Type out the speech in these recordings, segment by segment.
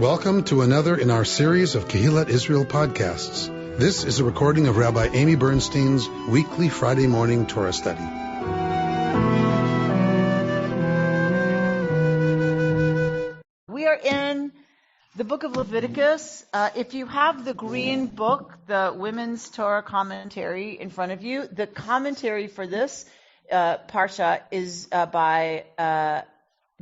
Welcome to another in our series of Kehillat Israel podcasts. This is a recording of Rabbi Amy Bernstein's weekly Friday morning Torah study. We are in the book of Leviticus. If you have the green book, the Women's Torah Commentary in front of you, the commentary for this parsha is by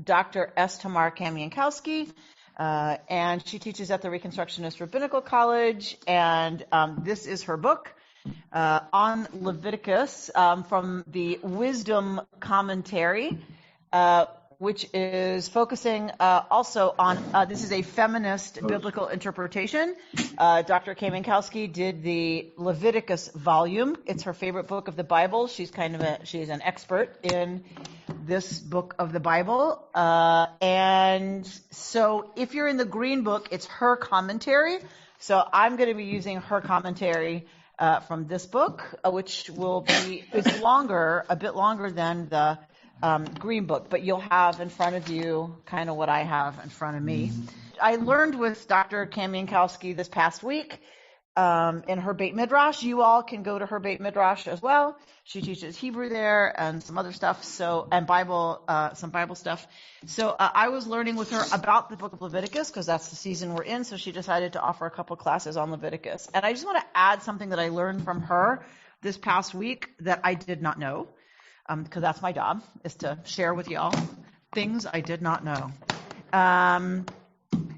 Dr. S. Tamar Kamiankowski, and she teaches at the Reconstructionist Rabbinical College, and this is her book on Leviticus from the Wisdom Commentary, which is focusing also on, this is a feminist biblical interpretation. Dr. Kamiankowski did the Leviticus volume. It's her favorite book of the Bible. She's she's an expert in this book of the Bible. And so if you're in the green book, it's her commentary. So I'm going to be using her commentary from this book, which is longer, a bit longer than the green book, but you'll have in front of you kind of what I have in front of me. I learned with Dr. Kamiankowski this past week in her Beit Midrash. You all can go to her Beit Midrash as well. She teaches Hebrew there and some other stuff, and Bible, some Bible stuff. So I was learning with her about the book of Leviticus because that's the season we're in. So she decided to offer a couple classes on Leviticus, and I just want to add something that I learned from her this past week that I did not know. Because that's my job, is to share with y'all things I did not know.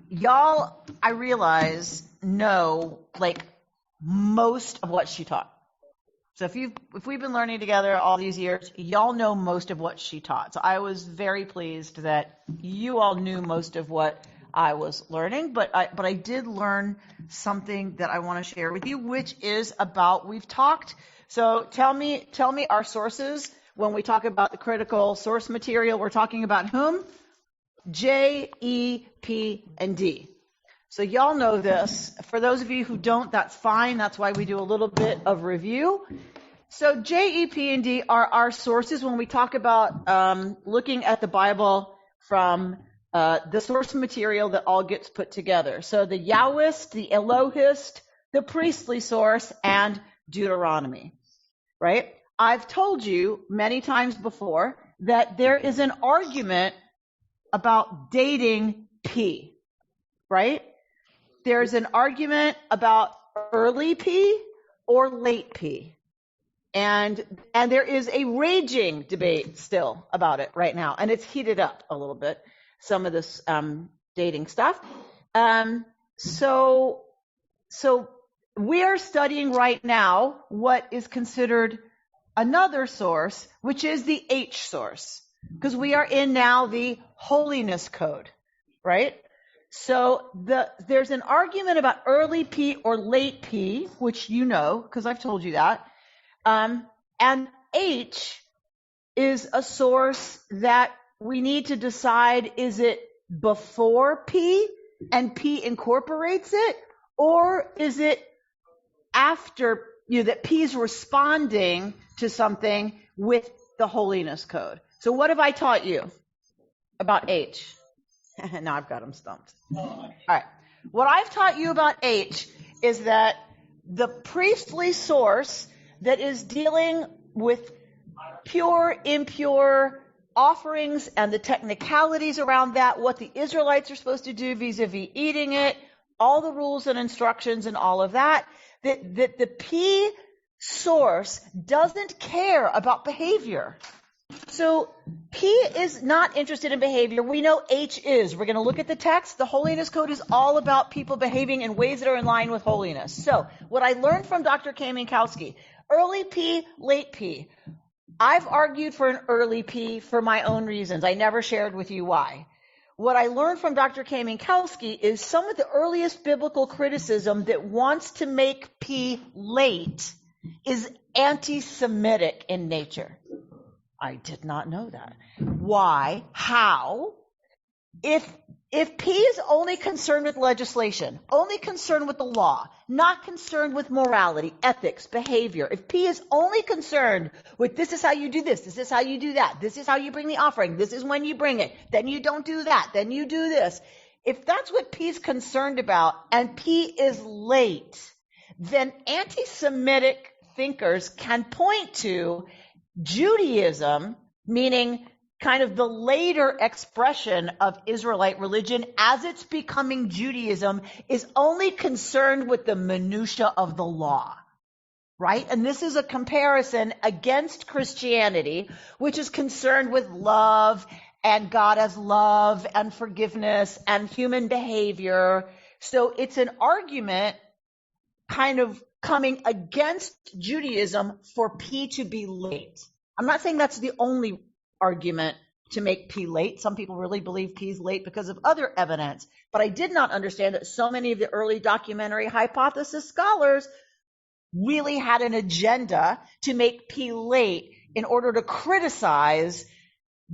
Y'all, I realize, know, most of what she taught. So if we've been learning together all these years, y'all know most of what she taught. So I was very pleased that you all knew most of what I was learning, but I did learn something that I want to share with you, which is about, we've talked, so tell me our sources. When we talk about the critical source material, we're talking about whom? J, E, P, and D. So y'all know this. For those of you who don't, that's fine. That's why we do a little bit of review. So J, E, P, and D are our sources when we talk about looking at the Bible from the source material that all gets put together. So the Yahwist, the Elohist, the priestly source, and Deuteronomy, right? I've told you many times before that there is an argument about dating P, right? There's an argument about early P or late P. And there is a raging debate still about it right now. And it's heated up a little bit, some of this dating stuff. So we are studying right now what is considered another source, which is the H source, because we are in now the Holiness code, right? So there's an argument about early P or late P, which you know, because I've told you that. And H is a source that we need to decide, is it before P and P incorporates it, or is it after, that P is responding to something with the Holiness code. So what have I taught you about H? Now I've got them stumped. All right. What I've taught you about H is that the priestly source that is dealing with pure, impure offerings and the technicalities around that, what the Israelites are supposed to do vis-a-vis eating it, all the rules and instructions and all of that, that the P source doesn't care about behavior. So P is not interested in behavior. We know H is. We're going to look at the text. The Holiness Code is all about people behaving in ways that are in line with holiness. So what I learned from Dr. Kamiankowski, early P, late P. I've argued for an early P for my own reasons. I never shared with you why. What I learned from Dr. Kamiankowski is some of the earliest biblical criticism that wants to make P late is anti-Semitic in nature. I did not know that. Why? How? If P is only concerned with legislation, only concerned with the law, not concerned with morality, ethics, behavior, if P is only concerned with this is how you do this is how you do that, this is how you bring the offering, this is when you bring it, then you don't do that, then you do this. if that's what P is concerned about and P is late, then anti-Semitic thinkers can point to Judaism, meaning kind of the later expression of Israelite religion as it's becoming Judaism, is only concerned with the minutia of the law, right? And this is a comparison against Christianity, which is concerned with love and God as love and forgiveness and human behavior. So it's an argument kind of coming against Judaism for P to be late. I'm not saying that's the only argument to make P late. Some people really believe P is late because of other evidence. But I did not understand that so many of the early documentary hypothesis scholars really had an agenda to make P late in order to criticize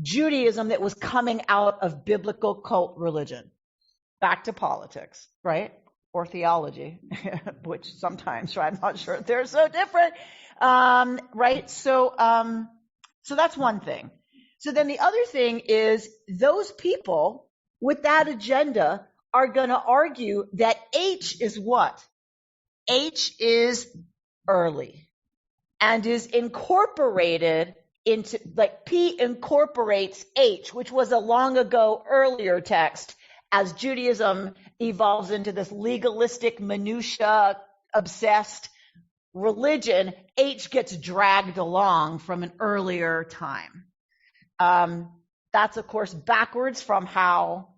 Judaism that was coming out of biblical cult religion. Back to politics, right? Or theology, which sometimes, right, I'm not sure they're so different, right? So that's one thing. So then the other thing is those people with that agenda are going to argue that H is what? H is early and is incorporated into, like P incorporates H, which was a long ago earlier text. As Judaism evolves into this legalistic, minutia obsessed religion, H gets dragged along from an earlier time. That's, of course, backwards from how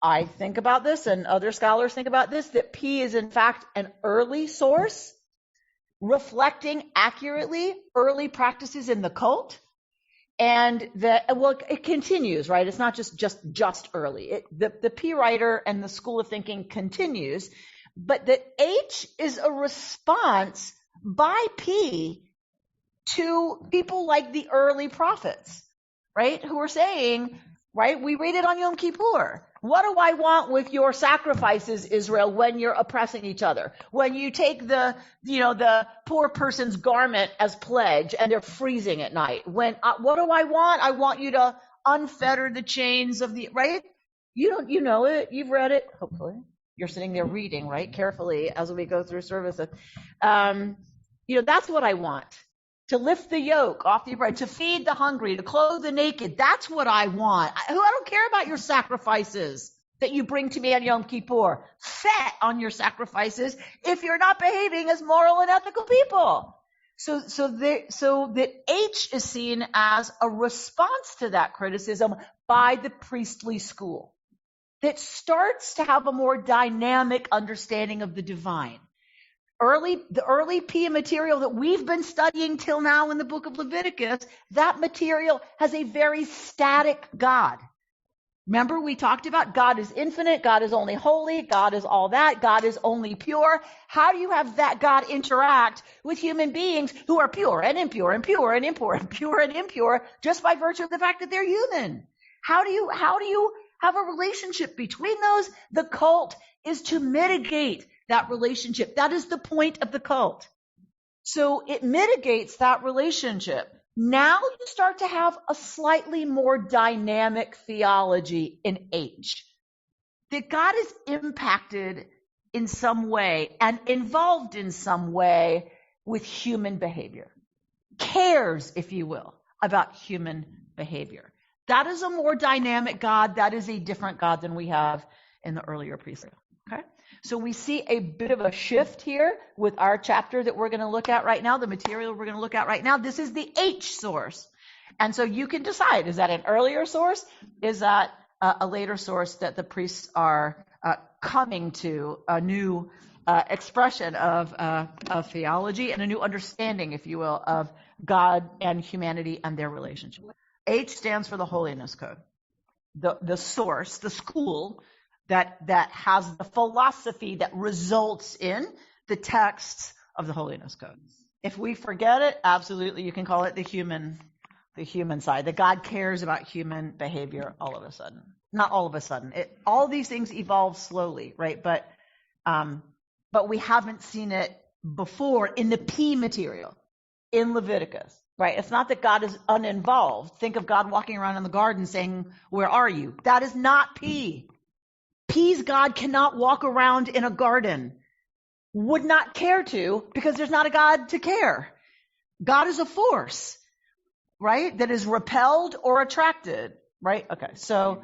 I think about this and other scholars think about this, that P is, in fact, an early source reflecting accurately early practices in the cult. And it continues, right? It's not just early. The P writer and the school of thinking continues, but that H is a response by P to people like the early prophets, right? Who are saying, right? We read it on Yom Kippur. What do I want with your sacrifices, Israel, when you're oppressing each other? When you take the poor person's garment as pledge and they're freezing at night. What do I want? I want you to unfetter the chains of the, right? You know it. You've read it. Hopefully you're sitting there reading, right? Carefully as we go through services. That's what I want. To lift the yoke off the upright, to feed the hungry, to clothe the naked. That's what I want. I don't care about your sacrifices that you bring to me on Yom Kippur. Fat on your sacrifices if you're not behaving as moral and ethical people. So that H is seen as a response to that criticism by the priestly school that starts to have a more dynamic understanding of the divine. The early P material that we've been studying till now in the book of Leviticus, that material has a very static God. Remember, we talked about God is infinite, God is only holy, God is all that, God is only pure. How do you have that God interact with human beings who are pure and impure and pure and impure and pure and impure just by virtue of the fact that they're human? How do you have a relationship between those? The cult is to mitigate that relationship. That is the point of the cult. So it mitigates that relationship. Now you start to have a slightly more dynamic theology in H. That God is impacted in some way and involved in some way with human behavior. Cares, if you will, about human behavior. That is a more dynamic God. That is a different God than we have in the earlier priesthood. Okay? So we see a bit of a shift here with our chapter that we're going to look at right now, the material we're going to look at right now. This is the H source. And so you can decide, is that an earlier source? Is that a later source that the priests are coming to a new expression of theology and a new understanding, if you will, of God and humanity and their relationship? H stands for the Holiness Code. The source, the school that has the philosophy that results in the texts of the Holiness Code. If we forget it, absolutely, you can call it the human side. That God cares about human behavior all of a sudden. Not all of a sudden. All these things evolve slowly, right? But we haven't seen it before in the P material, in Leviticus, right? It's not that God is uninvolved. Think of God walking around in the garden saying, "Where are you?" That is not P. P's God cannot walk around in a garden. Would not care to, because there's not a God to care. God is a force, right? That is repelled or attracted, right? Okay, so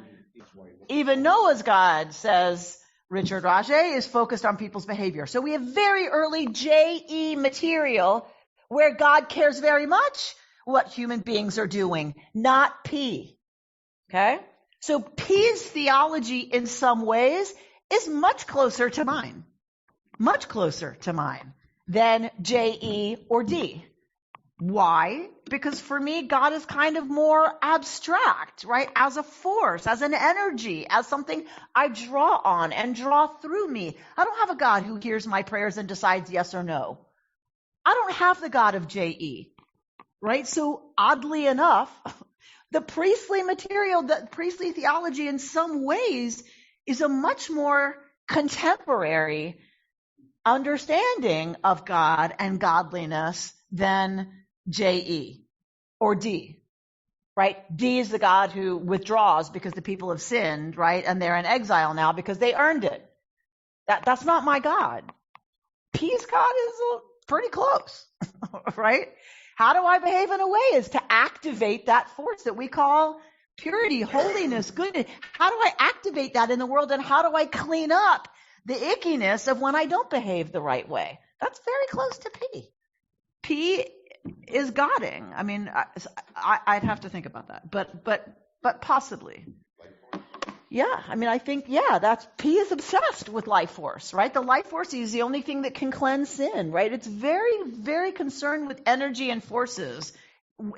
even Noah's God, says Richard Rajay, is focused on people's behavior. So we have very early J.E. material where God cares very much what human beings are doing, not P. Okay? So P's theology in some ways is much closer to mine than J.E. or D. Why? Because for me, God is kind of more abstract, right? As a force, as an energy, as something I draw on and draw through me. I don't have a God who hears my prayers and decides yes or no. I don't have the God of J.E., right? So oddly enough, the priestly material, the priestly theology in some ways is a much more contemporary understanding of God and godliness than J.E. or D, right? D is the God who withdraws because the people have sinned, right? And they're in exile now because they earned it. That's not my God. P's God is pretty close, right? How do I behave in a way is to activate that force that we call purity, holiness, goodness. How do I activate that in the world, and how do I clean up the ickiness of when I don't behave the right way? That's very close to P. P is Godding. I mean, I'd have to think about that, but possibly. Yeah, I mean, I think, that's P is obsessed with life force, right? The life force is the only thing that can cleanse sin, right? It's very, very concerned with energy and forces.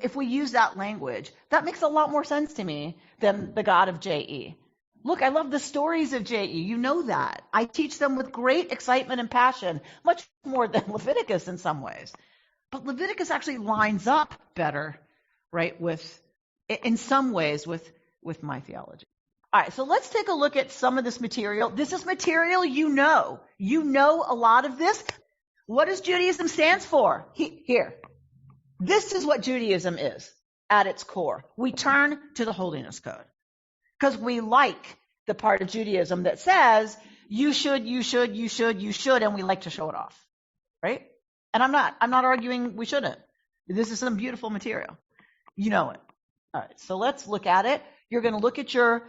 If we use that language, that makes a lot more sense to me than the God of J.E. Look, I love the stories of J.E. You know that. I teach them with great excitement and passion, much more than Leviticus in some ways. But Leviticus actually lines up better, right, in some ways with my theology. All right, so let's take a look at some of this material. This is material you know. You know a lot of this. What does Judaism stand for? Here. This is what Judaism is at its core. We turn to the Holiness Code because we like the part of Judaism that says you should, and we like to show it off, right? And I'm not arguing we shouldn't. This is some beautiful material. You know it. All right, so let's look at it. You're going to look at your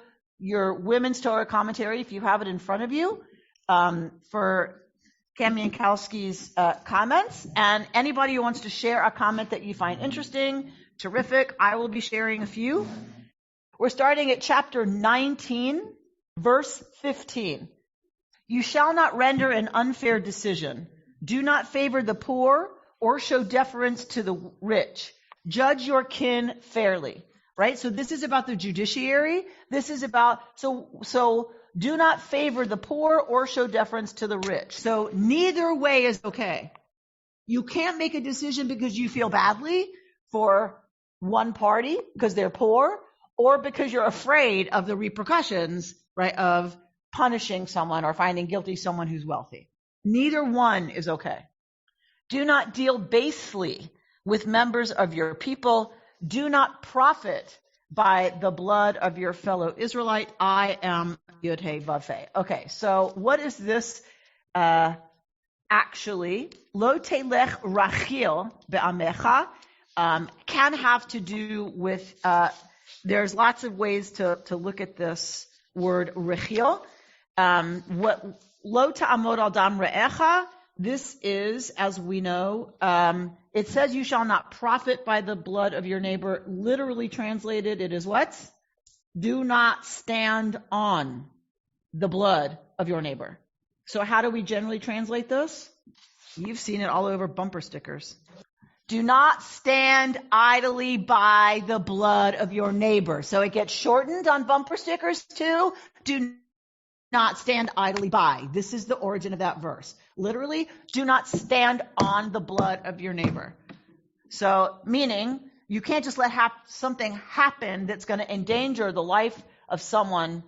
Women's Torah commentary, if you have it in front of you, for Cami Yankowski's comments. And anybody who wants to share a comment that you find interesting, terrific. I will be sharing a few. We're starting at chapter 19, verse 15. You shall not render an unfair decision. Do not favor the poor or show deference to the rich. Judge your kin fairly. Right? So this is about the judiciary. This is about, so do not favor the poor or show deference to the rich. So neither way is okay. You can't make a decision because you feel badly for one party because they're poor, or because you're afraid of the repercussions, right, of punishing someone or finding guilty someone who's wealthy. Neither one is okay. Do not deal basely with members of your people. Do not profit by the blood of your fellow Israelite. I am Yud-Heh Vav-Heh. Okay, so what is this actually? Lo telech rachil be'amecha can have to do with, there's lots of ways to look at this word rachil. Lo ta'amod al dam re'echa. This is, as we know, it says you shall not profit by the blood of your neighbor. Literally translated, it is what? Do not stand on the blood of your neighbor. So how do we generally translate this? You've seen it all over bumper stickers. Do not stand idly by the blood of your neighbor. So it gets shortened on bumper stickers too. Do not stand idly by. This is the origin of that verse. Literally, do not stand on the blood of your neighbor. So, meaning, you can't just let something happen that's going to endanger the life of someone,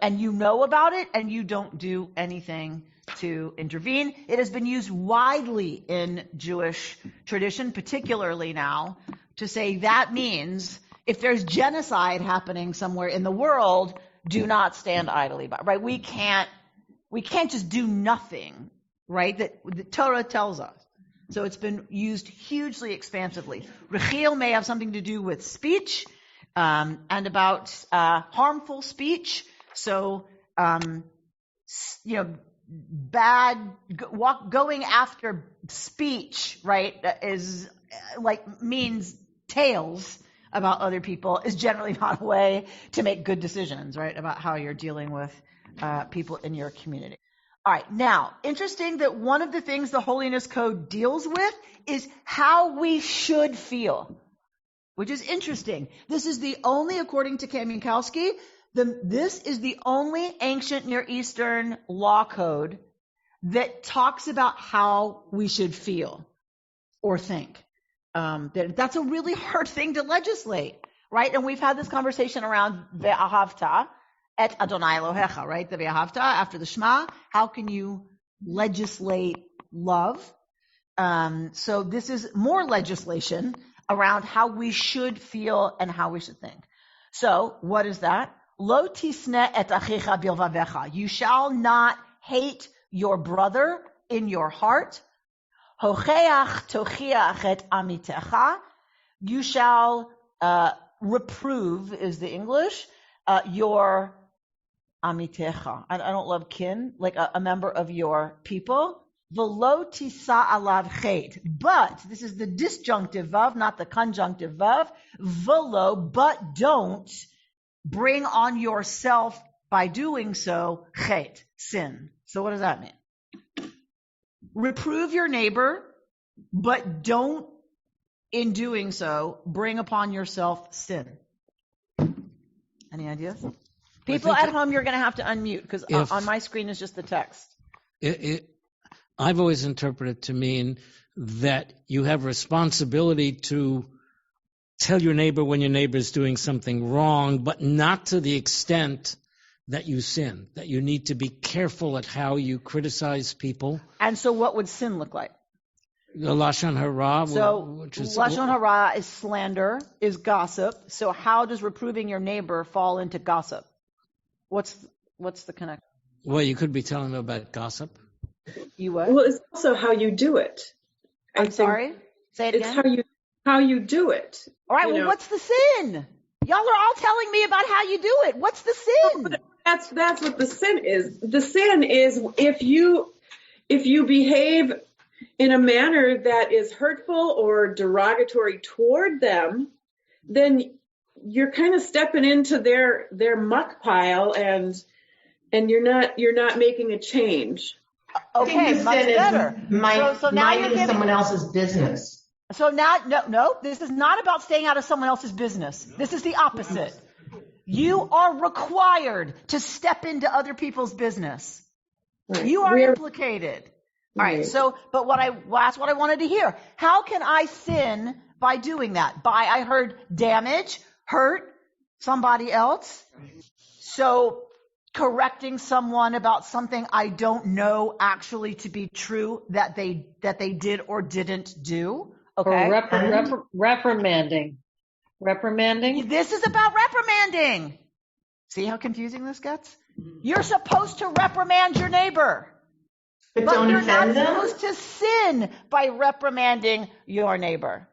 and you know about it, and you don't do anything to intervene. It has been used widely in Jewish tradition, particularly now, to say that means if there's genocide happening somewhere in the world, do not stand idly by, right? We can't just do nothing, right? That the Torah tells us. So it's been used hugely expansively. Rechiel may have something to do with speech, and about harmful speech. So, bad going after speech, right, is means tales about other people is generally not a way to make good decisions, right, about how you're dealing with people in your community. All right. Now, interesting that one of the things the Holiness Code deals with is how we should feel, which is interesting. This is the only, according to Kaminkowski, this is the only ancient Near Eastern law code that talks about how we should feel or think. That's a really hard thing to legislate, right? And we've had this conversation around Ve'ahavta et Adonai Elohecha, right? The Ve'ahavta after the Shema. How can you legislate love? So this is more legislation around how we should feel and how we should think. So what is that? Lo tisne et achicha bilvavecha. You shall not hate your brother in your heart. Hocheach tochiach et amitecha. You shall reprove, is the English, your amitecha. I don't love kin, like a member of your people. Velo tisa alav chet. But, this is the disjunctive vav, not the conjunctive vav. Velo, but don't bring on yourself by doing so, chet, sin. So what does that mean? Reprove your neighbor, but don't, in doing so, bring upon yourself sin. Any ideas? People at home, you're going to have to unmute, because on my screen is just the text. I've always interpreted to mean that you have responsibility to tell your neighbor when your neighbor is doing something wrong, but not to the extent that you sin, that you need to be careful at how you criticize people. And so what would sin look like? The Lashon Hara. So Lashon Hara is slander, is gossip. So how does reproving your neighbor fall into gossip? What's the connection? Well, you could be telling them about gossip. You what? Well, it's also how you do it. I'm sorry? Say it again? It's how you do it. All right, well, what's the sin? Y'all are all telling me about how you do it. What's the sin? That's what the sin is. The sin is if you behave in a manner that is hurtful or derogatory toward them, then you're kind of stepping into their muck pile and you're not making a change. Okay, much better. So now you're minding someone else's business. So now, no, this is not about staying out of someone else's business. This is the opposite. You are required to step into other people's business. Right. You are implicated. All right. So, but that's what I wanted to hear. How can I sin by doing that? I heard damage, hurt somebody else. So correcting someone about something I don't know actually to be true that they did or didn't do. Okay. Or reprimanding. Reprimanding? This is about reprimanding. See how confusing this gets? You're supposed to reprimand your neighbor. But you're not offend them? supposed to sin by reprimanding your neighbor.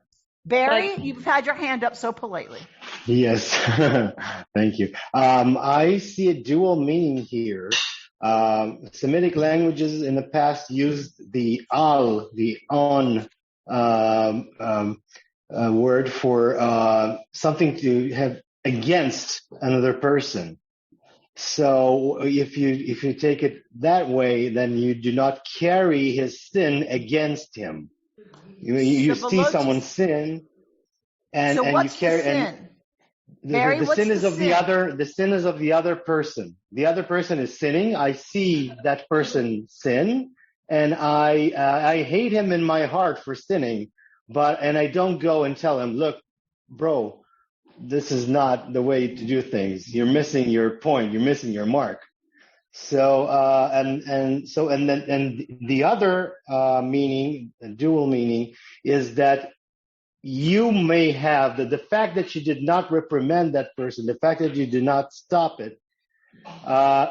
Barry, you've had your hand up so politely. Yes, thank you. I see a dual meaning here. Semitic languages in the past used the al, the on word for something to have against another person. So if you take it that way, then you do not carry his sin against him. You see someone's sin, and you carry. And Barry, the sin is of the other. The sin is of the other person. The other person is sinning. I see that person sin, and I hate him in my heart for sinning. And I don't go and tell him, look, bro, this is not the way to do things. You're missing your point. You're missing your mark. So and the other meaning, the dual meaning, is that you may have the fact that you did not reprimand that person, the fact that you did not stop it,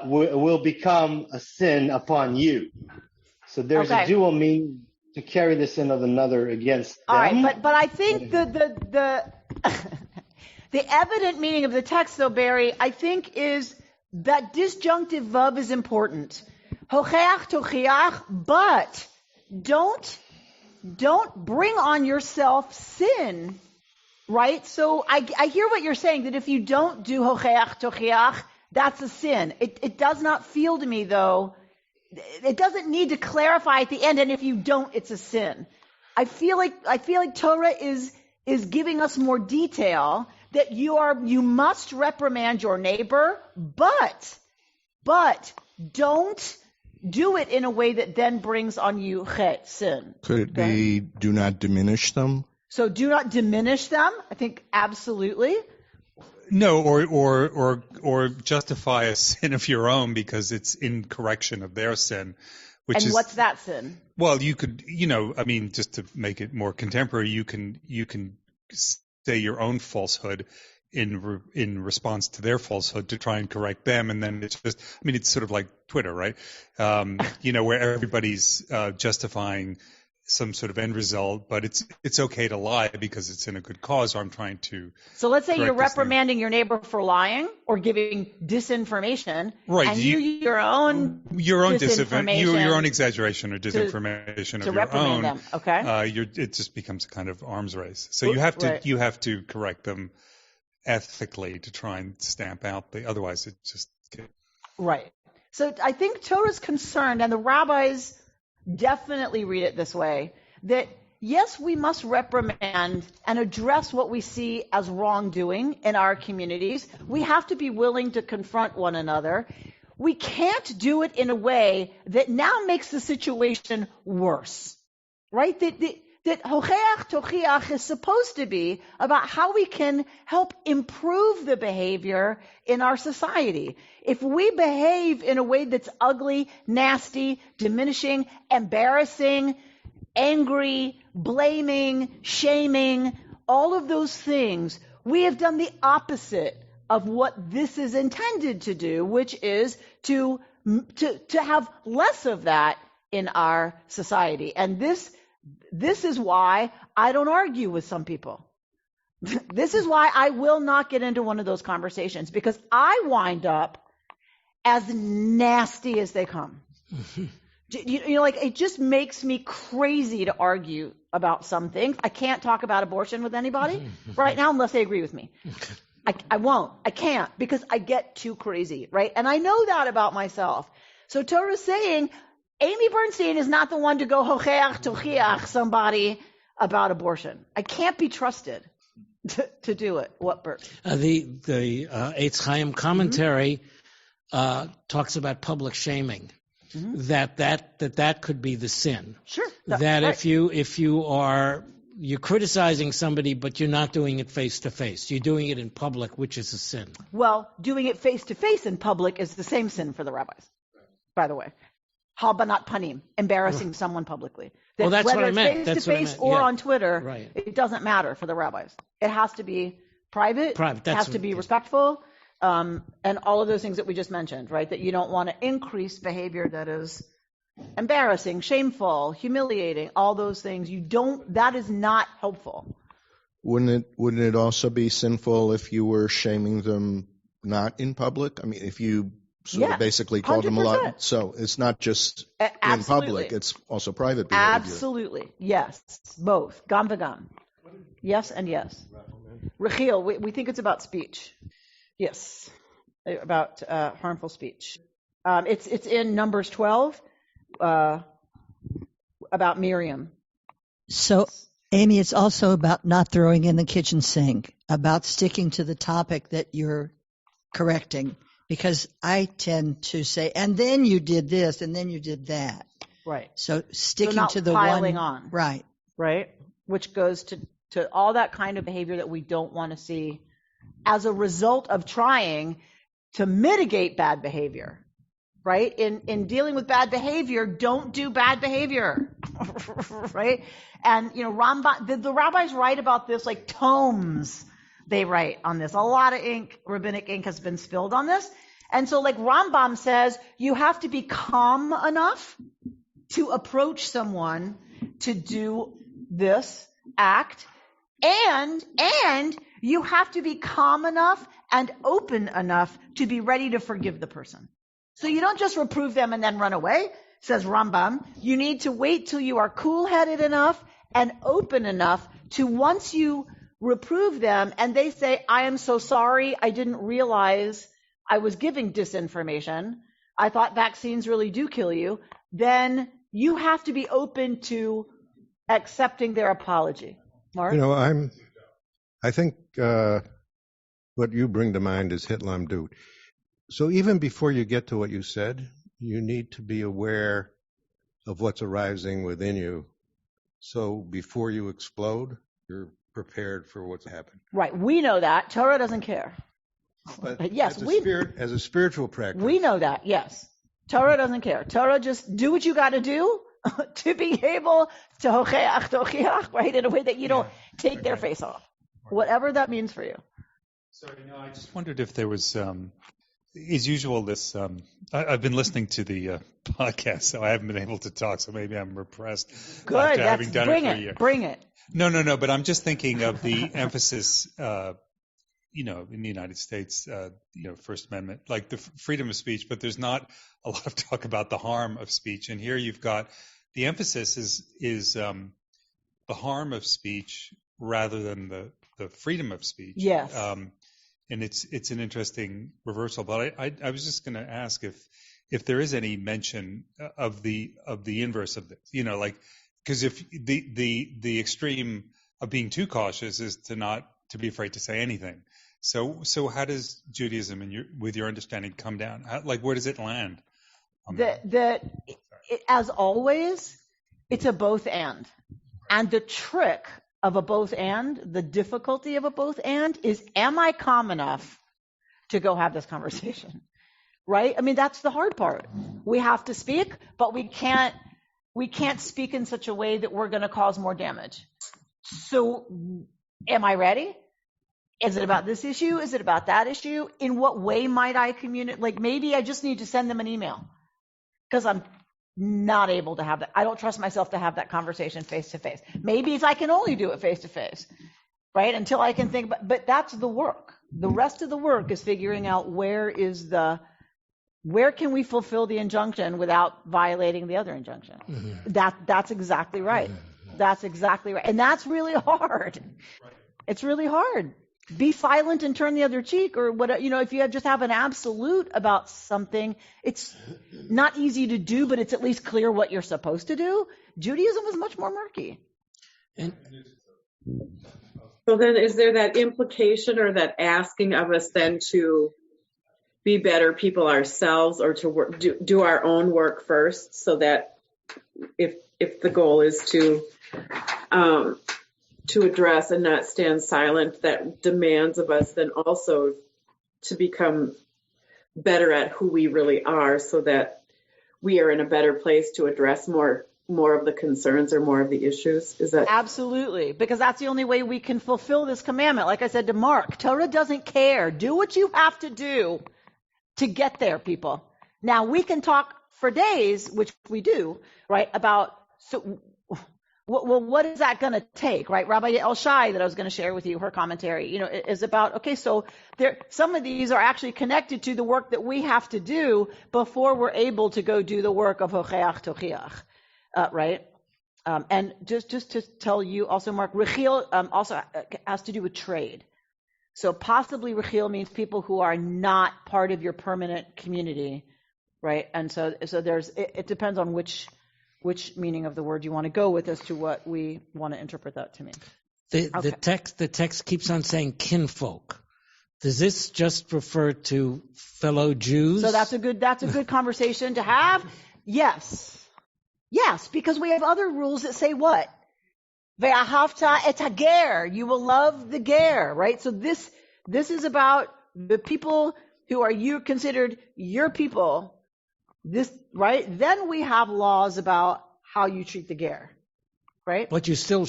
will become a sin upon you. So there's a dual meaning to carry the sin of another against them. All right, but I think the evident meaning of the text, though, Barry, I think is that disjunctive vav is important. Hocheach tochiach, but don't bring on yourself sin, right? So I hear what you're saying, that if you don't do hocheach tochiach, that's a sin. It does not feel to me, though, it doesn't need to clarify at the end, and if you don't, it's a sin. I feel like Torah is giving us more detail that you must reprimand your neighbor, but don't do it in a way that then brings on you sin. Could it be do not diminish them? So do not diminish them. I think absolutely. No, or justify a sin of your own because it's in correction of their sin. And what's that sin? Well, you could, just to make it more contemporary, you can say your own falsehood in response to their falsehood to try and correct them, and then it's sort of like Twitter, right? Where everybody's justifying some sort of end result, but it's okay to lie because it's in a good cause, or I'm trying to. So let's say you're reprimanding your neighbor for lying or giving disinformation, right? And your own disinformation, your own exaggeration or disinformation to of your own. Them. Okay. It just becomes a kind of arms race. So you have to correct them ethically to try and stamp out otherwise it just. Right. So I think Torah's concerned, and the rabbis definitely read it this way, that yes, we must reprimand and address what we see as wrongdoing in our communities. We have to be willing to confront one another. We can't do it in a way that now makes the situation worse, right? That hocheach tochiach is supposed to be about how we can help improve the behavior in our society. If we behave in a way that's ugly, nasty, diminishing, embarrassing, angry, blaming, shaming, all of those things, we have done the opposite of what this is intended to do, which is to have less of that in our society. And this is why I don't argue with some people. This is why I will not get into one of those conversations, because I wind up as nasty as they come. It just makes me crazy to argue about some things. I can't talk about abortion with anybody right now unless they agree with me. I won't. I can't, because I get too crazy, right? And I know that about myself. So Torah's saying, Amy Bernstein is not the one to go hocheach tochiach somebody about abortion. I can't be trusted to do it. What, Bert? The Eitz Chaim commentary talks about public shaming. Mm-hmm. That could be the sin. Sure. That right. if you're criticizing somebody, but you're not doing it face to face. You're doing it in public, which is a sin. Well, doing it face to face in public is the same sin for the rabbis, by the way. Halbanat panim, embarrassing someone publicly. That's what I meant. Whether it's face-to-face or on Twitter, right. It doesn't matter for the rabbis. It has to be private. It has to be respectful, and all of those things that we just mentioned, right? That you don't want to increase behavior that is embarrassing, shameful, humiliating, all those things. That is not helpful. Wouldn't it also be sinful if you were shaming them not in public? I mean, if you basically called 100%. Them a lot. So it's not just in public, it's also private behavior. Absolutely. Yes. Both. Gam v'gam. Yes and yes. Rechiel, we think it's about speech. Yes. About harmful speech. It's in Numbers 12 about Miriam. So, Amy, it's also about not throwing in the kitchen sink, about sticking to the topic that you're correcting. Because I tend to say, and then you did this, and then you did that. Right. So sticking not to the piling one. On. Right. Right. Which goes to all that kind of behavior that we don't want to see as a result of trying to mitigate bad behavior. Right. In dealing with bad behavior, don't do bad behavior. Right. And, the rabbis write about this like tomes. They write on this. A lot of ink, rabbinic ink, has been spilled on this. And so like Rambam says, you have to be calm enough to approach someone to do this act, and you have to be calm enough and open enough to be ready to forgive the person. So you don't just reprove them and then run away, says Rambam. You need to wait till you are cool-headed enough and open enough to, once you reprove them and they say, I am so sorry, I didn't realize I was giving disinformation, I thought vaccines really do kill you, then you have to be open to accepting their apology. Mark? I think what you bring to mind is Hitlam Dut. So even before you get to what you said, you need to be aware of what's arising within you. So before you explode, you're prepared for what's happening. Right. We know that. Torah doesn't care. But yes, as a spiritual practice. We know that, yes. Torah doesn't care. Torah just do what you got to do to be able to hocheach, right, in a way that you don't take their face off, whatever that means for you. So, I just wondered if there was, as usual, this, I've been listening to the podcast, so I haven't been able to talk, so maybe I'm repressed. Good, having done bring it for a year. Bring it. No, but I'm just thinking of the emphasis, in the United States, First Amendment, like the freedom of speech, but there's not a lot of talk about the harm of speech. And here you've got the emphasis is the harm of speech rather than the freedom of speech. Yes. And it's an interesting reversal. But I was just going to ask if there is any mention of the inverse of this, because if the extreme of being too cautious is to be afraid to say anything. So how does Judaism, with your understanding, come down? Where does it land? As always, it's a both and. And the trick of a both and, the difficulty of a both and, is, am I calm enough to go have this conversation? Right? I mean, that's the hard part. We have to speak, but we can't speak in such a way that we're going to cause more damage. So, am I ready? Is it about this issue? Is it about that issue? In what way might I communicate? Maybe I just need to send them an email because I'm not able to have that. I don't trust myself to have that conversation face to face. Maybe if I can only do it face to face, right? Until I can think, but that's the work. The rest of the work is figuring out where can we fulfill the injunction without violating the other injunction? Mm-hmm. That's exactly right. Mm-hmm. That's exactly right. And that's really hard. Right. It's really hard. Be silent and turn the other cheek, or what, if you just have an absolute about something, it's not easy to do, but it's at least clear what you're supposed to do. Judaism is much more murky. So then is there that implication or that asking of us then to be better people ourselves, or to do our own work first, so that if the goal is to address and not stand silent, that demands of us then also to become better at who we really are, so that we are in a better place to address more of the concerns or more of the issues? Is that absolutely? Because that's the only way we can fulfill this commandment. Like I said to Mark, Torah doesn't care. Do what you have to do to get there, people. Now we can talk for days, which we do, right, about well, what is that going to take, right? Rabbi El Shai, that I was going to share with you, her commentary, is about, okay, so some of these are actually connected to the work that we have to do before we're able to go do the work of hocheach tochiach, right? And just to tell you also, Mark, Rechil also has to do with trade. So possibly Rechil means people who are not part of your permanent community, right? And so it depends on which meaning of the word you want to go with as to what we want to interpret that to mean. The text keeps on saying kinfolk. Does this just refer to fellow Jews? So that's a good conversation to have. Yes, because we have other rules that say what? Ve'ahavta et hager. You will love the ger, right? So this is about the people who are considered your people. This, right? Then we have laws about how you treat the ger, right? But you still,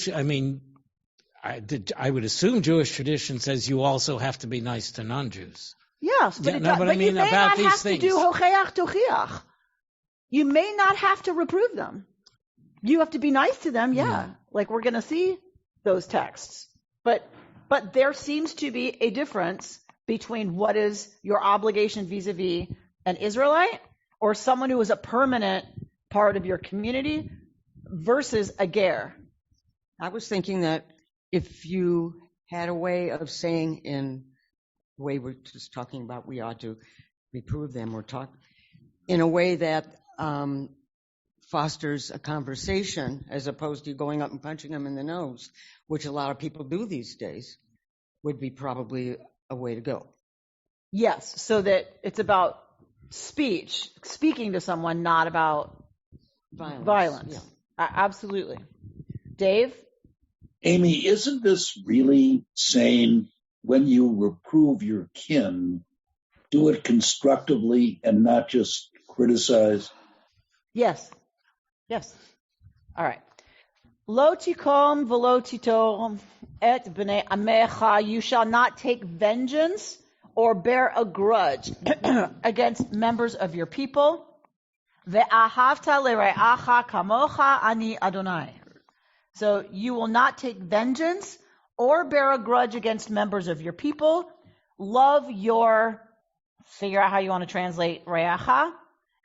I would assume Jewish tradition says you also have to be nice to non-Jews. Yes, but, but I mean you may about not these have things. to do hocheach tochiach. You may not have to reprove them. You have to be nice to them, like we're going to see those texts. But there seems to be a difference between what is your obligation vis-a-vis an Israelite or someone who is a permanent part of your community versus a ger. I was thinking that if you had a way of saying in the way we're just talking about, we ought to reprove them or talk in a way that fosters a conversation as opposed to going up and punching them in the nose, which a lot of people do these days, would be probably a way to go. Yes, so that it's about speaking to someone, not about violence. Yeah. Absolutely. Dave? Amy, isn't this really saying when you reprove your kin, do it constructively and not just criticize? Yes. All right. Lo tikom v'lo titom et b'nei amecha. You shall not take vengeance or bear a grudge against members of your people. Ve'ahavta lere'acha kamocha ani Adonai. So you will not take vengeance or bear a grudge against members of your people. Love your, figure out how you want to translate re'acha,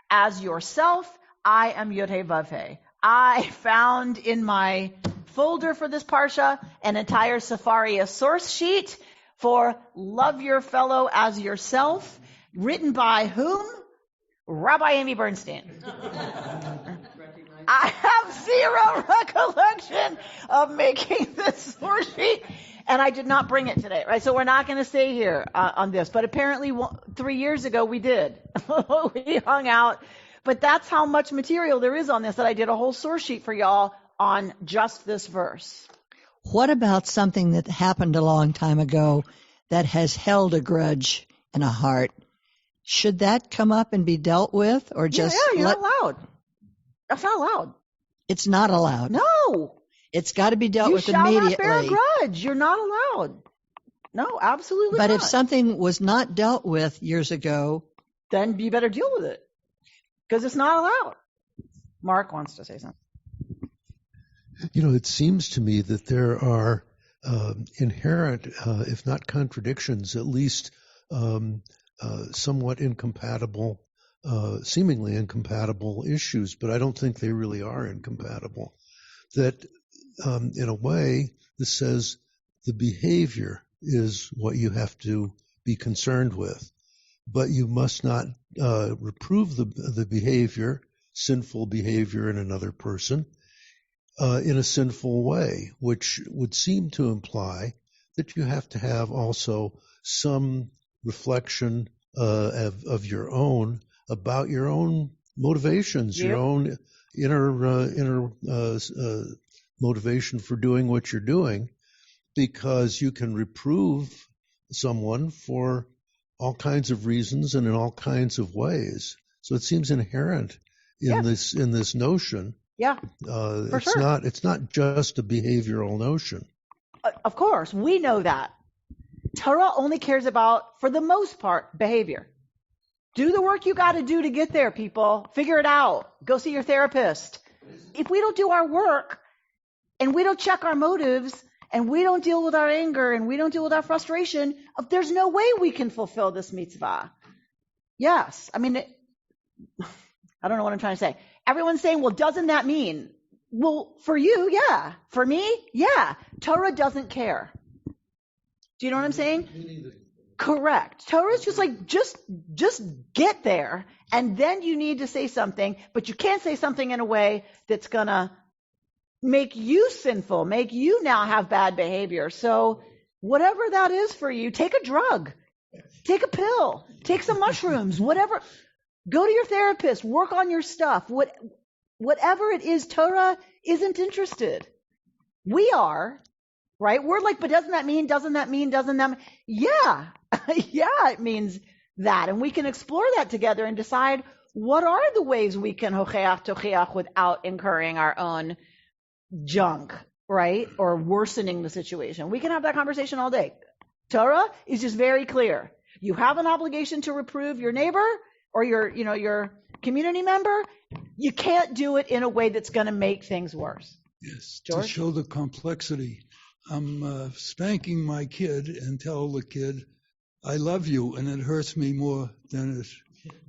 as yourself. I am Yod-Heh Vav-Heh. I found in my folder for this parsha an entire Sefaria source sheet for love your fellow as yourself, written by whom? Rabbi Amy Bernstein. I have zero recollection of making this source sheet, and I did not bring it today, right? So we're not going to stay here on this, but apparently 3 years ago we did. We hung out. But that's how much material there is on this, that I did a whole source sheet for y'all on just this verse. What about something that happened a long time ago that has held a grudge in a heart? Should that come up and be dealt with, or just you're not allowed. That's not allowed. It's not allowed. No. It's got to be dealt with immediately. You shall not bear a grudge. You're not allowed. No, absolutely not. But if something was not dealt with years ago, then you better deal with it. Because it's not allowed. Mark wants to say something. It seems to me that there are inherent, if not contradictions, at least somewhat incompatible, seemingly incompatible issues, but I don't think they really are incompatible. That, in a way, this says the behavior is what you have to be concerned with. But you must not reprove the behavior, sinful behavior in another person, in a sinful way, which would seem to imply that you have to have also some reflection of your own, about your own motivations, your own inner motivation for doing what you're doing, because you can reprove someone for all kinds of reasons and in all kinds of ways. So it seems inherent in this notion. Yeah, for sure. It's not just a behavioral notion. Of course, we know that. Torah only cares about, for the most part, behavior. Do the work you got to do to get there, people. Figure it out. Go see your therapist. If we don't do our work and we don't check our motives and we don't deal with our anger and we don't deal with our frustration, there's no way we can fulfill this mitzvah. Yes. I mean, I don't know what I'm trying to say. Everyone's saying, well, doesn't that mean? Well, for you, yeah. For me, yeah. Torah doesn't care. Do you know what I'm saying? Correct. Torah is just like, just get there, and then you need to say something, but you can't say something in a way that's going to make you sinful, make you now have bad behavior. So whatever that is for you, take a drug, take a pill, take some mushrooms, whatever. Go to your therapist, work on your stuff. Whatever it is, Torah isn't interested. We are, right? We're like, but doesn't that mean? Yeah. Yeah, it means that. And we can explore that together and decide what are the ways we can hocheach tocheach without incurring our own junk, right? Or worsening the situation. We can have that conversation all day. Torah is just very clear. You have an obligation to reprove your neighbor or your community member. You can't do it in a way that's going to make things worse. Yes, George? To show the complexity. I'm spanking my kid and tell the kid, I love you, and it hurts me more than it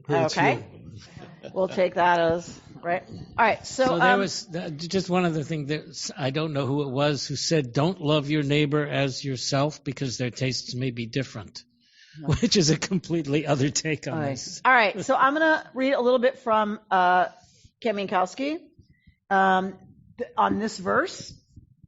hurts you. We'll take that as, right? All right, so there was just one other thing. I don't know who it was who said, don't love your neighbor as yourself because their tastes may be different, which is a completely other take on this. All right, so I'm going to read a little bit from Kaminkowski on this verse.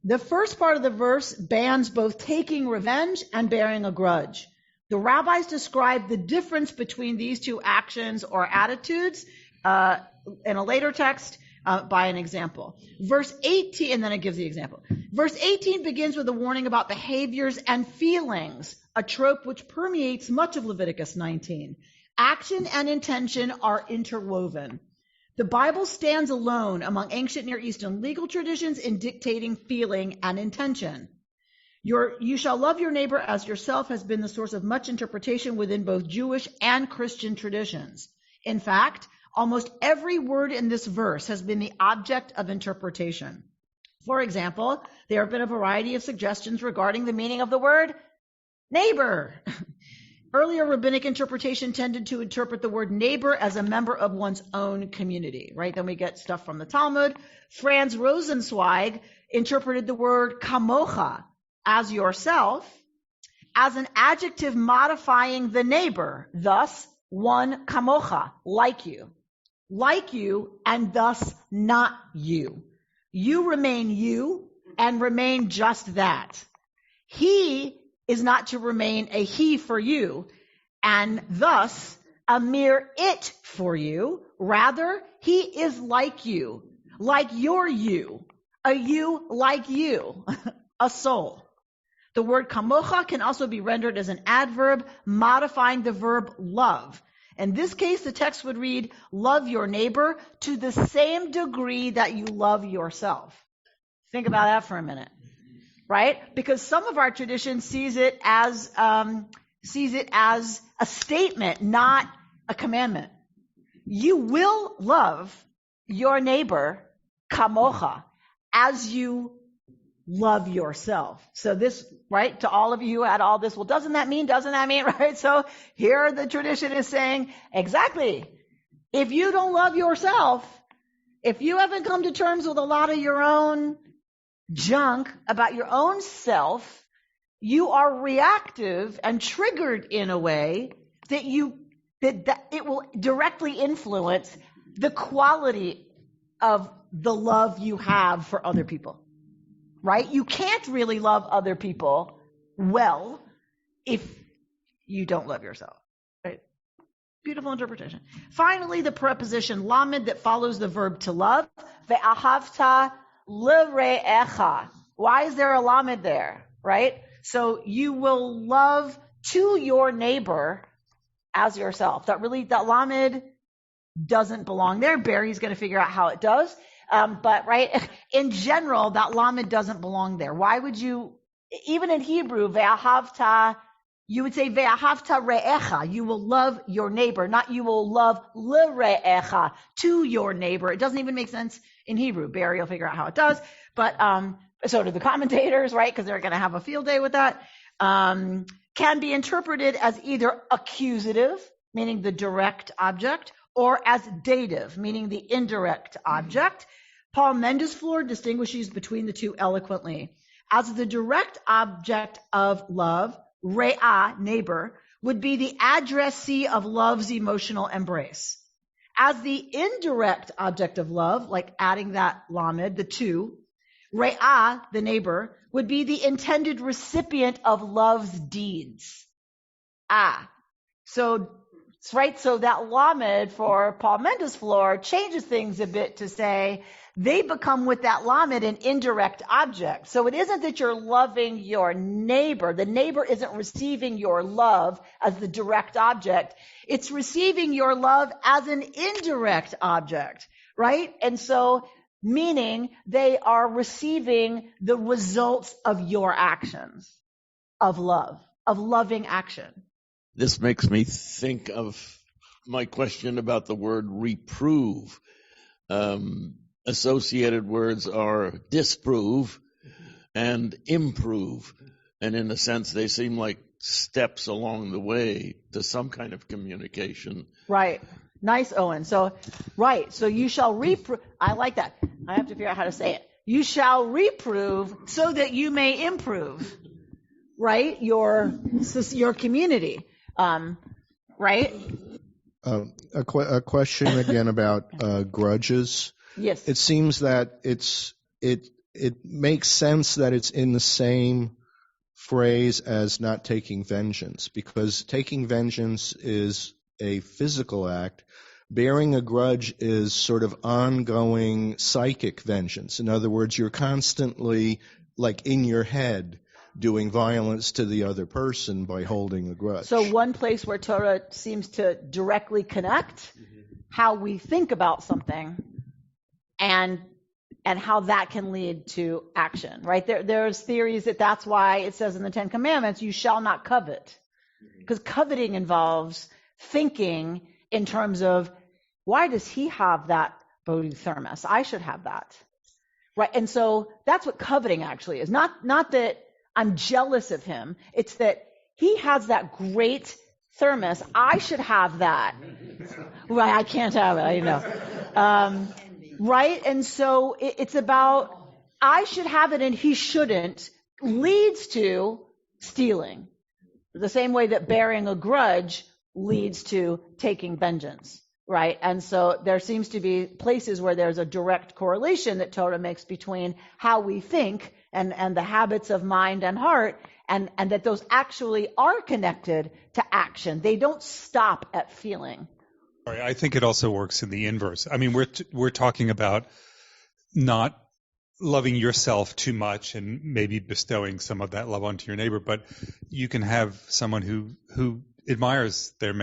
The first part of the verse bans both taking revenge and bearing a grudge. The rabbis describe the difference between these two actions or attitudes in a later text by an example. Verse 18, and then it gives the example. Verse 18 begins with a warning about behaviors and feelings, a trope which permeates much of Leviticus 19. Action and intention are interwoven. The Bible stands alone among ancient Near Eastern legal traditions in dictating feeling and intention. You shall love your neighbor as yourself has been the source of much interpretation within both Jewish and Christian traditions. In fact, almost every word in this verse has been the object of interpretation. For example, there have been a variety of suggestions regarding the meaning of the word neighbor. Earlier rabbinic interpretation tended to interpret the word neighbor as a member of one's own community, right? Then we get stuff from the Talmud. Franz Rosenzweig interpreted the word kamocha, as yourself, as an adjective modifying the neighbor, thus one kamocha, like you, and thus not you. You remain you and remain just that. He is not to remain a he for you, and thus a mere it for you. Rather, he is like you, like your you, a you like you, a soul. The word kamocha can also be rendered as an adverb modifying the verb love. In this case, the text would read, love your neighbor to the same degree that you love yourself. Think about that for a minute, right? Because some of our tradition sees it as a statement, not a commandment. You will love your neighbor kamocha as you love yourself. So this, right, to all of you who had all this, well, doesn't that mean, right? So here the tradition is saying, exactly, if you don't love yourself, if you haven't come to terms with a lot of your own junk about your own self, you are reactive and triggered in a way that it will directly influence the quality of the love you have for other people. Right? You can't really love other people well if you don't love yourself. Right? Beautiful interpretation. Finally, the preposition lamed that follows the verb to love. Ve'ahavta l're'echa. Why is there a lamed there? Right? So you will love to your neighbor as yourself. That lamed doesn't belong there. Barry's going to figure out how it does. But right, in general, that lamed doesn't belong there. Why would you, even in Hebrew, ve'ahavta, you would say ve'ahavta re'echa. You will love your neighbor, not you will love l're'echa, to your neighbor. It doesn't even make sense in Hebrew. Barry will figure out how it does. But so do the commentators, right? Because they're going to have a field day with that. Can be interpreted as either accusative, meaning the direct object, or as dative, meaning the indirect object. Paul Mendesflor distinguishes between the two eloquently. As the direct object of love, re'ah, neighbor, would be the addressee of love's emotional embrace. As the indirect object of love, like adding that lamed, the two, re'ah, the neighbor, would be the intended recipient of love's deeds. So that lamed for Paul Mendesflor changes things a bit to say they become with that lamed an indirect object. So it isn't that you're loving your neighbor. The neighbor isn't receiving your love as the direct object. It's receiving your love as an indirect object, right? And so meaning they are receiving the results of your actions of love, of loving action. This makes me think of my question about the word reprove. Associated words are disprove and improve. And in a sense, they seem like steps along the way to some kind of communication. Right. Nice, Owen. So you shall reprove. I like that. I have to figure out how to say it. You shall reprove so that you may improve, right? Your community, right? A question again about grudges. Yes. It seems that it makes sense that it's in the same phrase as not taking vengeance, because taking vengeance is a physical act. Bearing a grudge is sort of ongoing psychic vengeance. In other words, you're constantly, like in your head, doing violence to the other person by holding a grudge. So one place where Torah seems to directly connect how we think about something and how that can lead to action, right? There's theories that's why it says in the Ten Commandments, you shall not covet. Because coveting involves thinking in terms of, why does he have that Bodhi thermos? I should have that, right? And so that's what coveting actually is. Not that I'm jealous of him. It's that he has that great thermos. I should have that. Right? I can't have it. I know. Right? And so it's about, I should have it and he shouldn't, leads to stealing. The same way that bearing a grudge leads to taking vengeance. Right? And so there seems to be places where there's a direct correlation that Torah makes between how we think and the habits of mind and heart, and that those actually are connected to action. They don't stop at feeling. I think it also works in the inverse. I mean, we're talking about not loving yourself too much and maybe bestowing some of that love onto your neighbor, but you can have someone who admires their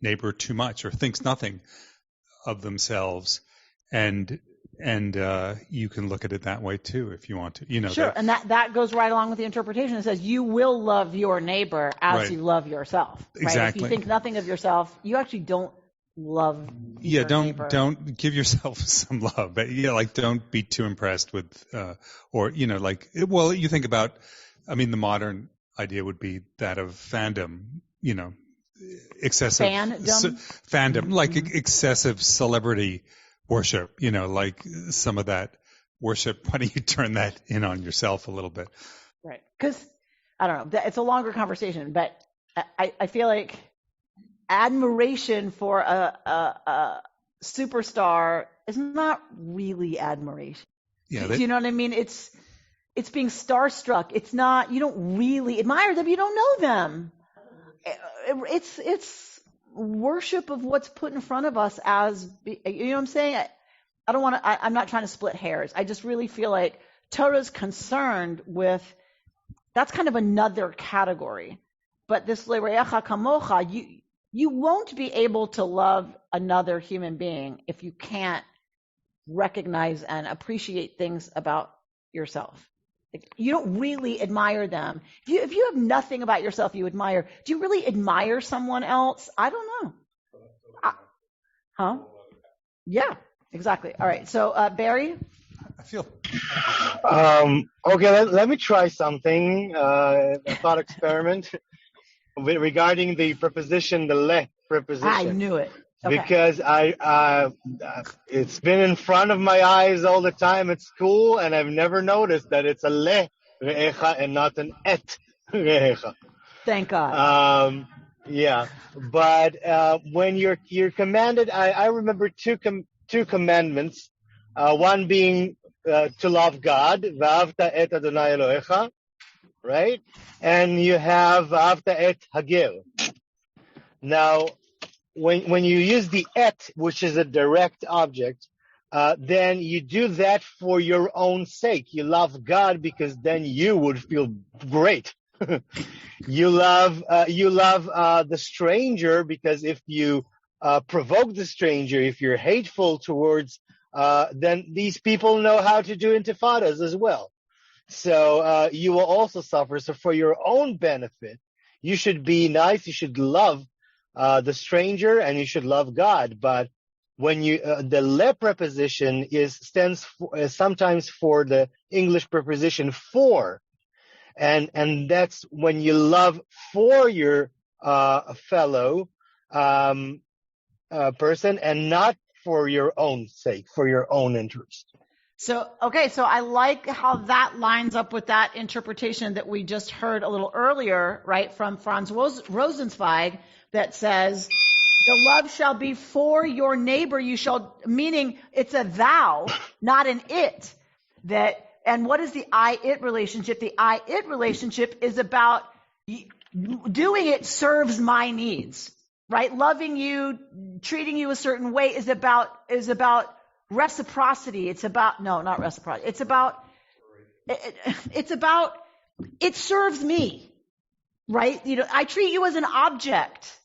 neighbor too much or thinks nothing of themselves, and you can look at it that way too if you want to. Sure, and that goes right along with the interpretation. It says you will love your neighbor as you love yourself. Right? Exactly. If you think nothing of yourself, you actually don't love your neighbor. Don't give yourself some love, but don't be too impressed with you think about, I mean, the modern idea would be that of fandom, excessive fandom, like excessive celebrity worship, like some of that worship. Why don't you turn that in on yourself a little bit? Right. Because I don't know, it's a longer conversation, but I feel like admiration for a superstar is not really admiration. Yeah, do you know what I mean? It's being starstruck. It's not, you don't really admire them. You don't know them. It's worship of what's put in front of us as, you know what I'm saying? I'm not trying to split hairs. I just really feel like Torah's concerned with, that's kind of another category. But this L'Reacha Kamocha, you won't be able to love another human being if you can't recognize and appreciate things about yourself. You don't really admire them. If you have nothing about yourself you admire, do you really admire someone else? I don't know. Yeah, exactly. All right. So, Barry? I feel. Okay, let me try something, a thought experiment regarding the preposition, the le preposition. I knew it. Okay. Because it's been in front of my eyes all the time at school, and I've never noticed that it's a le re'echa and not an et re'echa. Thank God. Yeah, but when you're commanded, I remember two commandments. One being to love God, v'ahavta et Adonai Elohecha, right? And you have v'ahavta et hager. Now, when you use the et, which is a direct object, then you do that for your own sake. You love God because then you would feel great. You love the stranger because if you provoke the stranger, if you're hateful towards, then these people know how to do intifadas as well. So you will also suffer. So for your own benefit, you should be nice, you should love the stranger, and you should love God. But when you the le preposition stands for, sometimes for the English preposition for, and that's when you love for your fellow person, and not for your own sake, for your own interest. So I like how that lines up with that interpretation that we just heard a little earlier, right, from Franz Rosenzweig, that says, the love shall be for your neighbor, meaning it's a thou, not an it. And what is the I-it relationship? The I-it relationship is about doing it serves my needs, right? Loving you, treating you a certain way is about reciprocity. It's about, no, not reciprocity. It's about, it serves me, right? I treat you as an object.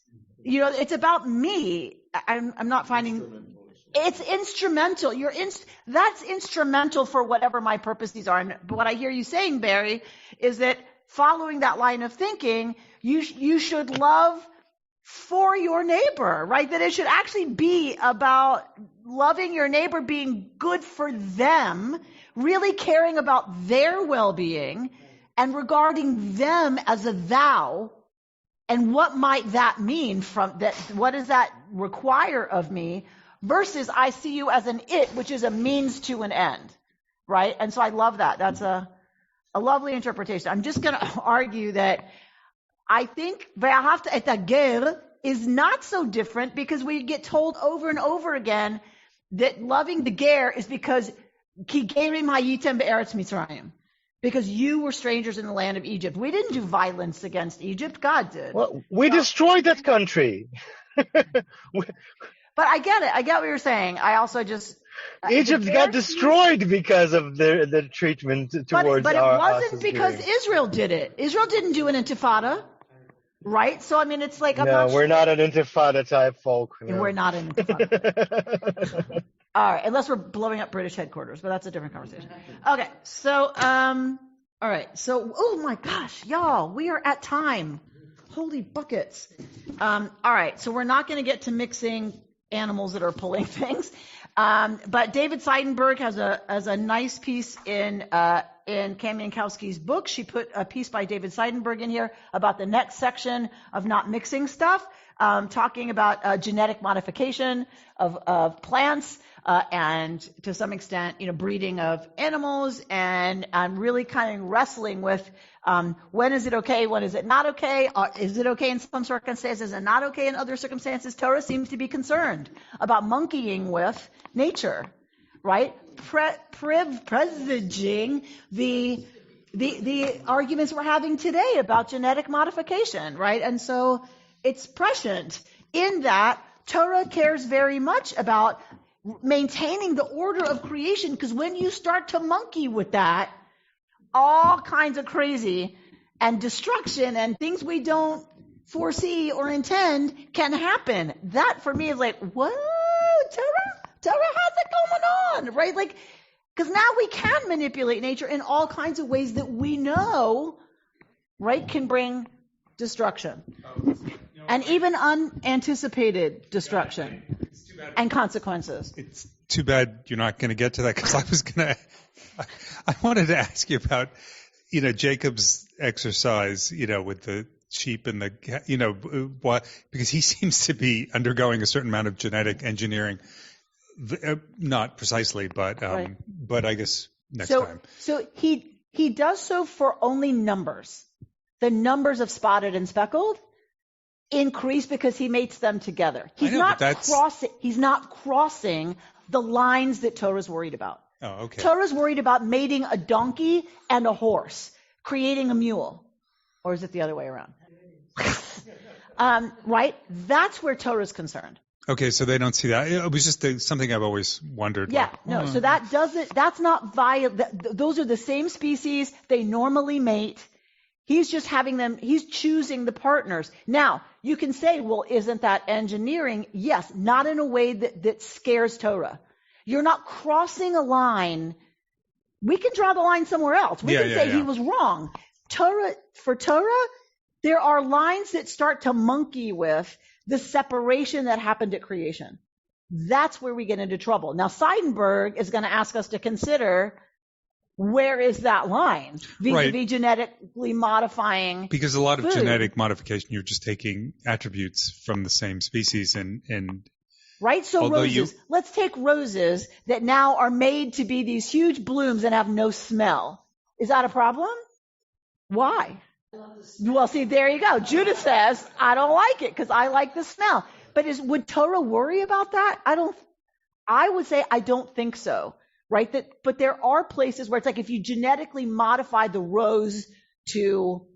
It's about me. I'm not finding, it's instrumental. That's instrumental for whatever my purposes are. And what I hear you saying, Barry, is that following that line of thinking, you should love for your neighbor, right? That it should actually be about loving your neighbor, being good for them, really caring about their well-being, and regarding them as a thou. And what might that mean from that? What does that require of me? Versus I see you as an it, which is a means to an end, right? And so I love that. That's a lovely interpretation. I'm just going to argue that I think ve'ahavta et hager is not so different, because we get told over and over again that loving the ger is because ki gerim hayitem be'eretz Mitzrayim, because you were strangers in the land of Egypt. We didn't do violence against Egypt. God did. Well, we destroyed that country. But I get it. I get what you're saying. I also just Egypt got destroyed because of the treatment towards but it wasn't because during. Israel did it. Israel didn't do an intifada, right? So I mean, it's like we're not an intifada type folk. No. We're not an intifada. All right, unless we're blowing up British headquarters, but that's a different conversation. Okay, so all right, so oh my gosh, y'all, we are at time. Holy buckets. All right, so we're not going to get to mixing animals that are pulling things. But David Seidenberg has a nice piece in Kamienkowski's book. She put a piece by David Seidenberg in here about the next section of not mixing stuff, talking about genetic modification of plants, and to some extent, breeding of animals, and I'm really kind of wrestling with when is it okay, when is it not okay? Is it okay in some circumstances and not okay in other circumstances? Torah seems to be concerned about monkeying with nature, right? Presaging the arguments we're having today about genetic modification, right? And so it's prescient in that Torah cares very much about maintaining the order of creation, because when you start to monkey with that, all kinds of crazy and destruction and things we don't foresee or intend can happen. That for me is like, whoa, Torah has it going on, right? Like, because now we can manipulate nature in all kinds of ways that we know, right, can bring destruction. And even unanticipated destruction and consequences. It's too bad you're not going to get to that, because I wanted to ask you about, Jacob's exercise, with the sheep and the, because he seems to be undergoing a certain amount of genetic engineering, not precisely, but right. But I guess next time. So he does so for only numbers. The numbers of spotted and speckled increase because he mates them together. He's not crossing the lines that Torah's worried about. Oh, okay. Torah's worried about mating a donkey and a horse, creating a mule. Or is it the other way around? Right? That's where Torah's concerned. Okay, so they don't see that. It was just something I've always wondered. Yeah, so that's not those are the same species. They normally mate. He's just he's choosing the partners. Now, you can say, well, isn't that engineering? Yes, not in a way that scares Torah. You're not crossing a line. We can draw the line somewhere else. We can say he was wrong. For Torah, There are lines that start to monkey with the separation that happened at creation. That's where we get into trouble. Now, Seidenberg is going to ask us to consider, where is that line vis-a-vis genetically modifying Because a lot of food. genetic modification, you're just taking attributes from the same species and right? So roses, let's take roses that now are made to be these huge blooms and have no smell. Is that a problem? Why? Well, see, there you go. Judah says, I don't like it because I like the smell. But would Torah worry about that? I would say I don't think so, right? But there are places where it's like if you genetically modify the rose to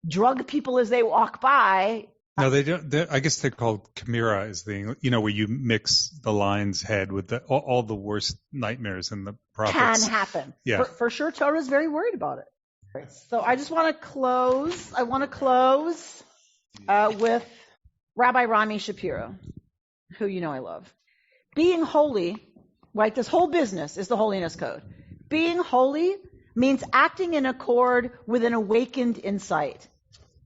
drug people as they walk by. No, they don't. I guess they're called chimera, is the where you mix the lion's head with all the worst nightmares in the prophets. Can happen. Yeah, for sure. Torah is very worried about it. So I just want to close. I want to close with Rabbi Rami Shapiro, who I love. Being holy, right? This whole business is the Holiness Code. Being holy means acting in accord with an awakened insight.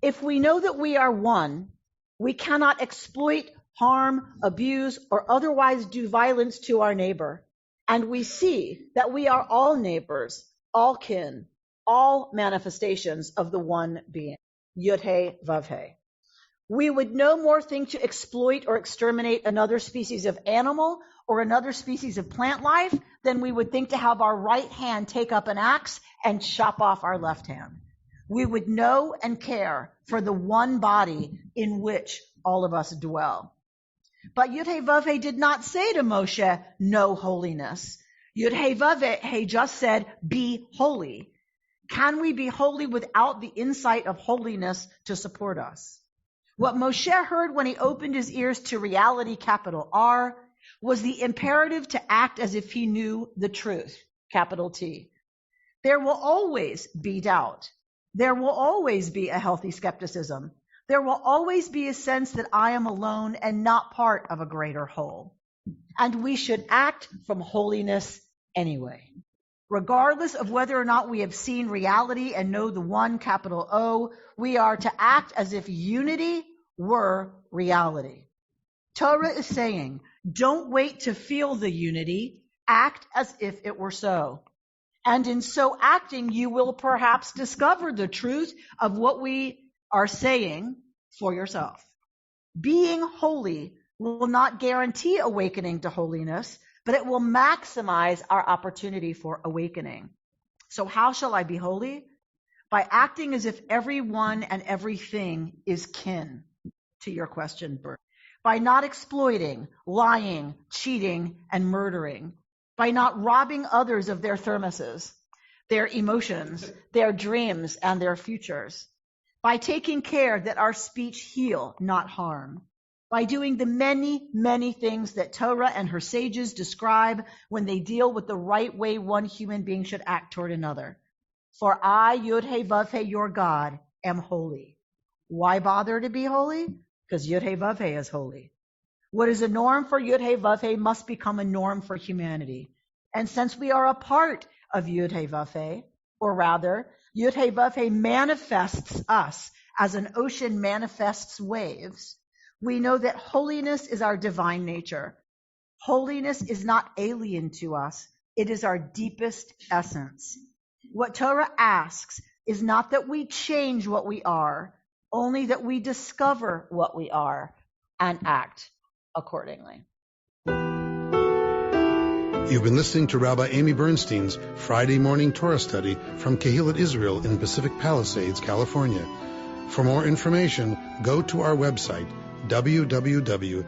If we know that we are one, we cannot exploit, harm, abuse, or otherwise do violence to our neighbor. And we see that we are all neighbors, all kin, all manifestations of the one being, Yud-He, Vav-He. We would no more think to exploit or exterminate another species of animal or another species of plant life than we would think to have our right hand take up an axe and chop off our left hand. We would know and care for the one body in which all of us dwell. But Yud-He, Vav-He did not say to Moshe, no holiness. Yud-He, Vav-He just said, be holy. Can we be holy without the insight of holiness to support us? What Moshe heard when he opened his ears to reality, capital R, was the imperative to act as if he knew the truth, capital T. There will always be doubt. There will always be a healthy skepticism. There will always be a sense that I am alone and not part of a greater whole. And we should act from holiness anyway. Regardless of whether or not we have seen reality and know the one, capital O, we are to act as if unity were reality. Torah is saying, don't wait to feel the unity, act as if it were so. And in so acting, you will perhaps discover the truth of what we are saying for yourself. Being holy will not guarantee awakening to holiness, but it will maximize our opportunity for awakening. So how shall I be holy? By acting as if everyone and everything is kin, to your question, Bert. By not exploiting, lying, cheating, and murdering. By not robbing others of their thermoses, their emotions, their dreams, and their futures. By taking care that our speech heal, not harm. By doing the many, many things that Torah and her sages describe when they deal with the right way one human being should act toward another. For I, Yud-He, Vav-He, your God, am holy. Why bother to be holy? Because Yud-He, Vav-He is holy. What is a norm for Yud-He, Vav-He must become a norm for humanity. And since we are a part of Yud-He, Vav-He, or rather, Yud-He, Vav-He manifests us as an ocean manifests waves, we know that holiness is our divine nature. Holiness is not alien to us. It is our deepest essence. What Torah asks is not that we change what we are, only that we discover what we are and act accordingly. You've been listening to Rabbi Amy Bernstein's Friday morning Torah study from Kehillat Israel in Pacific Palisades, California. For more information, go to our website, www.ourki.org.